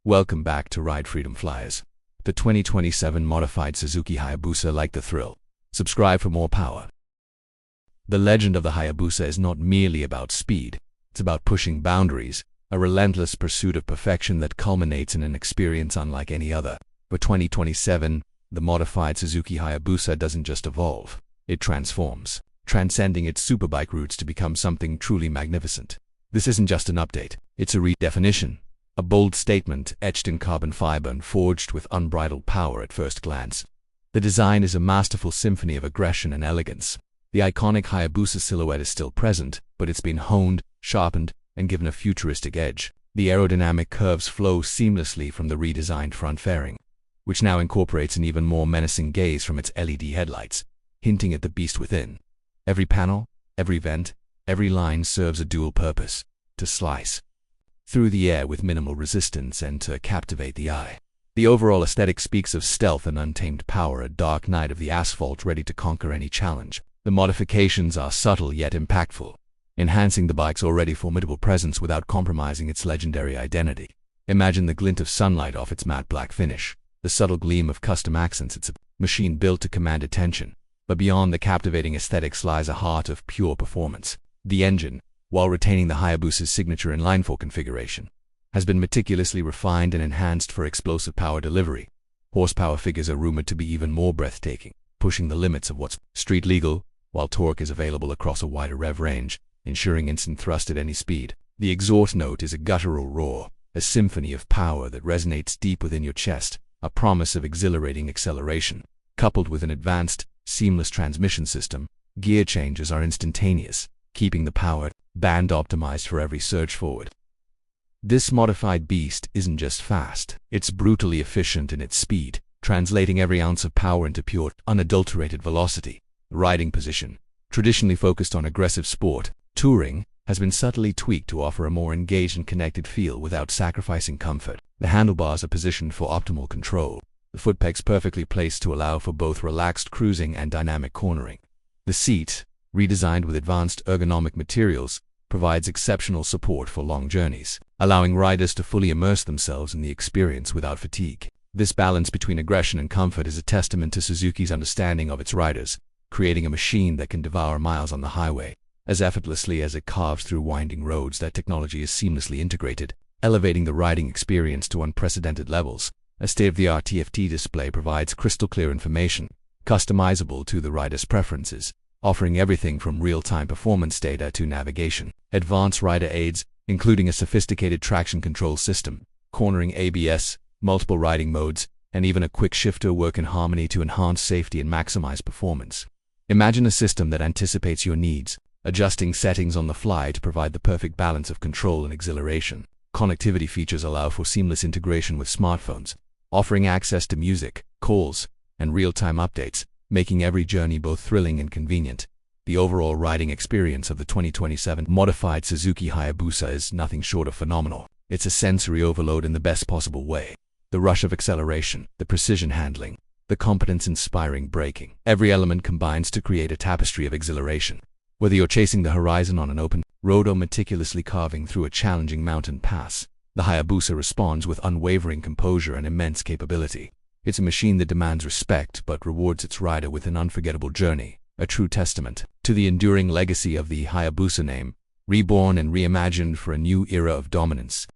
Welcome back to Ride Freedom Flyers. The 2027 Modified Suzuki Hayabusa, like the thrill. Subscribe for more power. The legend of the Hayabusa is not merely about speed, it's about pushing boundaries, a relentless pursuit of perfection that culminates in an experience unlike any other. For 2027, the Modified Suzuki Hayabusa doesn't just evolve, it transforms, transcending its superbike roots to become something truly magnificent. This isn't just an update, it's a redefinition. A bold statement etched in carbon fiber and forged with unbridled power at first glance. The design is a masterful symphony of aggression and elegance. The iconic Hayabusa silhouette is still present, but it's been honed, sharpened, and given a futuristic edge. The aerodynamic curves flow seamlessly from the redesigned front fairing, which now incorporates an even more menacing gaze from its LED headlights, hinting at the beast within. Every panel, every vent, every line serves a dual purpose: to slice through the air with minimal resistance and to captivate the eye. The overall aesthetic speaks of stealth and untamed power, a dark knight of the asphalt ready to conquer any challenge. The modifications are subtle yet impactful, enhancing the bike's already formidable presence without compromising its legendary identity. Imagine the glint of sunlight off its matte black finish, the subtle gleam of custom accents. It's a machine built to command attention, but beyond the captivating aesthetics lies a heart of pure performance. The engine, while retaining the Hayabusa's signature inline-4 configuration, has been meticulously refined and enhanced for explosive power delivery. Horsepower figures are rumored to be even more breathtaking, pushing the limits of what's street legal, while torque is available across a wider rev range, ensuring instant thrust at any speed. The exhaust note is a guttural roar, a symphony of power that resonates deep within your chest, a promise of exhilarating acceleration. Coupled with an advanced, seamless transmission system, gear changes are instantaneous, keeping the power band optimized for every surge forward. This modified beast isn't just fast, it's brutally efficient in its speed, translating every ounce of power into pure, unadulterated velocity. Riding position, traditionally focused on aggressive sport, touring, has been subtly tweaked to offer a more engaged and connected feel without sacrificing comfort. The handlebars are positioned for optimal control, the foot pegs perfectly placed to allow for both relaxed cruising and dynamic cornering. The seat, redesigned with advanced ergonomic materials, provides exceptional support for long journeys, allowing riders to fully immerse themselves in the experience without fatigue. This balance between aggression and comfort is a testament to Suzuki's understanding of its riders, creating a machine that can devour miles on the highway as effortlessly as it carves through winding roads. That technology is seamlessly integrated, elevating the riding experience to unprecedented levels. A state-of-the-art TFT display provides crystal-clear information, customizable to the rider's preferences, offering everything from real-time performance data to navigation. Advanced rider aids, including a sophisticated traction control system, cornering ABS, multiple riding modes, and even a quick shifter, work in harmony to enhance safety and maximize performance. Imagine a system that anticipates your needs, adjusting settings on the fly to provide the perfect balance of control and exhilaration. Connectivity features allow for seamless integration with smartphones, offering access to music, calls, and real-time updates, making every journey both thrilling and convenient. The overall riding experience of the 2027 Modified Suzuki Hayabusa is nothing short of phenomenal. It's a sensory overload in the best possible way. The rush of acceleration, the precision handling, the competence-inspiring braking. Every element combines to create a tapestry of exhilaration. Whether you're chasing the horizon on an open road or meticulously carving through a challenging mountain pass, the Hayabusa responds with unwavering composure and immense capability. It's a machine that demands respect but rewards its rider with an unforgettable journey, a true testament to the enduring legacy of the Hayabusa name, reborn and reimagined for a new era of dominance.